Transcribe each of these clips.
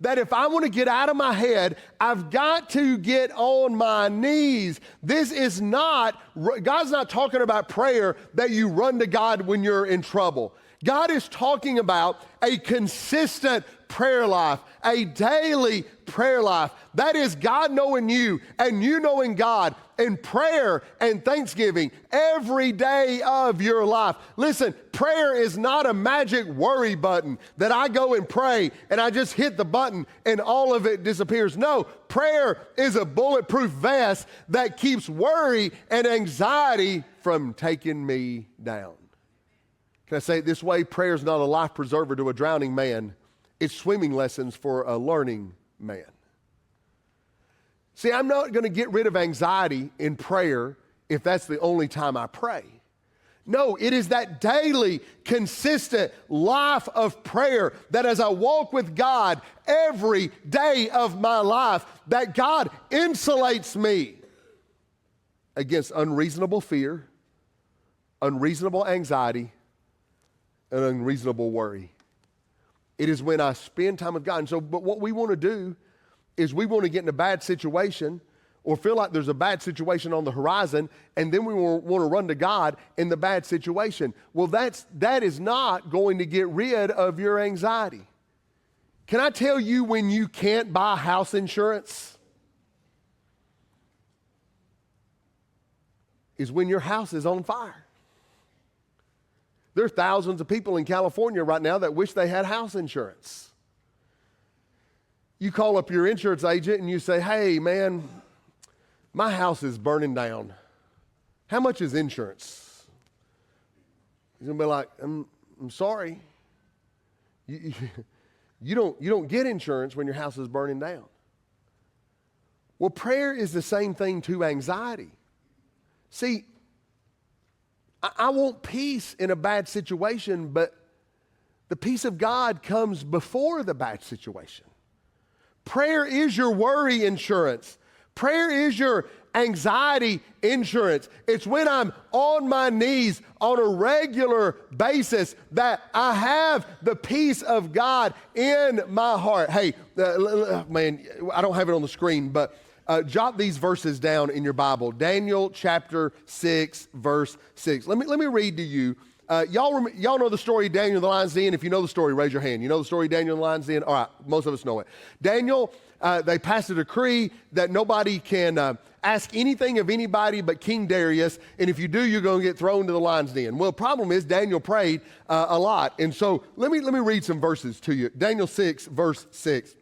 That if I want to get out of my head, I've got to get on my knees. This is not, God's not talking about prayer that you run to God when you're in trouble. God is talking about a consistent prayer life, a daily prayer life. That is God knowing you and you knowing God in prayer and thanksgiving every day of your life. Listen, prayer is not a magic worry button that I go and pray and I just hit the button and all of it disappears. No, prayer is a bulletproof vest that keeps worry and anxiety from taking me down. Can I say it this way? Prayer is not a life preserver to a drowning man. It's swimming lessons for a learning man. See, I'm not going to get rid of anxiety in prayer if that's the only time I pray. No, it is that daily, consistent life of prayer that as I walk with God every day of my life, that God insulates me against unreasonable fear, unreasonable anxiety, and unreasonable worry. It is when I spend time with God. And so, but what we want to do is we want to get in a bad situation or feel like there's a bad situation on the horizon, and then we want to run to God in the bad situation. Well, that is not going to get rid of your anxiety. Can I tell you when you can't buy house insurance? Is when your house is on fire. There are thousands of people in California right now that wish they had house insurance. You call up your insurance agent and you say, hey, man, my house is burning down. How much is insurance? He's going to be like, I'm sorry. You don't get insurance when your house is burning down. Well, prayer is the same thing to anxiety. See, I want peace in a bad situation, but the peace of God comes before the bad situation. Prayer is your worry insurance. Prayer is your anxiety insurance. It's when I'm on my knees on a regular basis that I have the peace of God in my heart. Hey, man, I don't have it on the screen, but jot these verses down in your Bible. Daniel chapter 6, verse 6. Let me read to you. Y'all know the story of Daniel in the lion's den? If you know the story, raise your hand. You know the story of Daniel in the lion's den? All right, most of us know it. Daniel, they passed a decree that nobody can ask anything of anybody but King Darius, and if you do, you're going to get thrown to the lion's den. Well, the problem is Daniel prayed a lot, and so let me read some verses to you. Daniel 6, verse 6.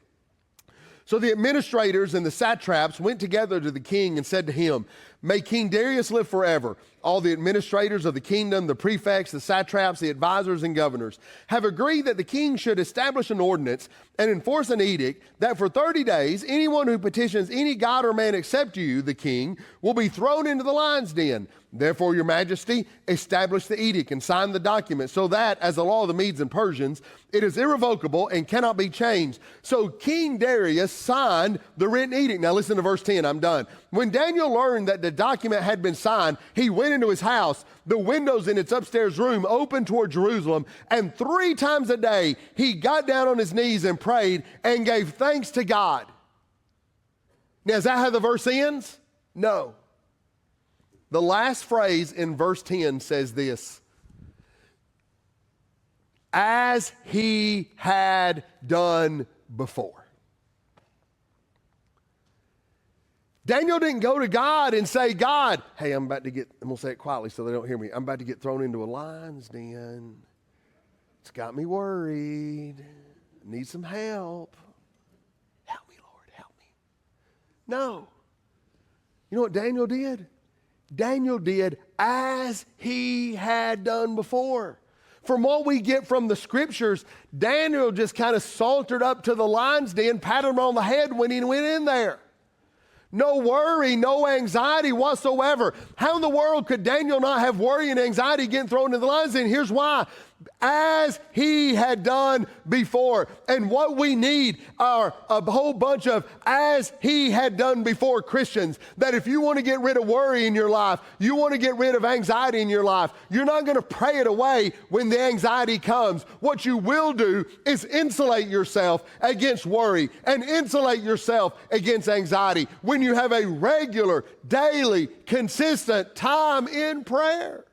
So the administrators and the satraps went together to the king and said to him, may King Darius live forever. All the administrators of the kingdom, the prefects, the satraps, the advisors, and governors have agreed that the king should establish an ordinance and enforce an edict that for 30 days, anyone who petitions any god or man except you, the king, will be thrown into the lion's den. Therefore, your majesty, establish the edict and sign the document so that, as the law of the Medes and Persians, it is irrevocable and cannot be changed. So King Darius signed the written edict. Now listen to verse 10, I'm done. When Daniel learned that the document had been signed, he went into his house. The windows in its upstairs room opened toward Jerusalem, and 3 times a day he got down on his knees and prayed and gave thanks to God. Now, is that how the verse ends? No. The last phrase in verse 10 says this, as he had done before. Daniel didn't go to God and say, God, hey, I'm going to say it quietly so they don't hear me. I'm about to get thrown into a lion's den. It's got me worried. I need some help. Help me, Lord, help me. No. You know what Daniel did? Daniel did as he had done before. From what we get from the scriptures, Daniel just kind of sauntered up to the lion's den, patted him on the head when he went in there. No worry, no anxiety whatsoever. How in the world could Daniel not have worry and anxiety getting thrown into the lion's den? Here's why. as he had done before. And what we need are a whole bunch of as he had done before Christians. That if you want to get rid of worry in your life, you want to get rid of anxiety in your life, you're not going to pray it away when the anxiety comes. What you will do is insulate yourself against worry and insulate yourself against anxiety when you have a regular, daily, consistent time in prayer.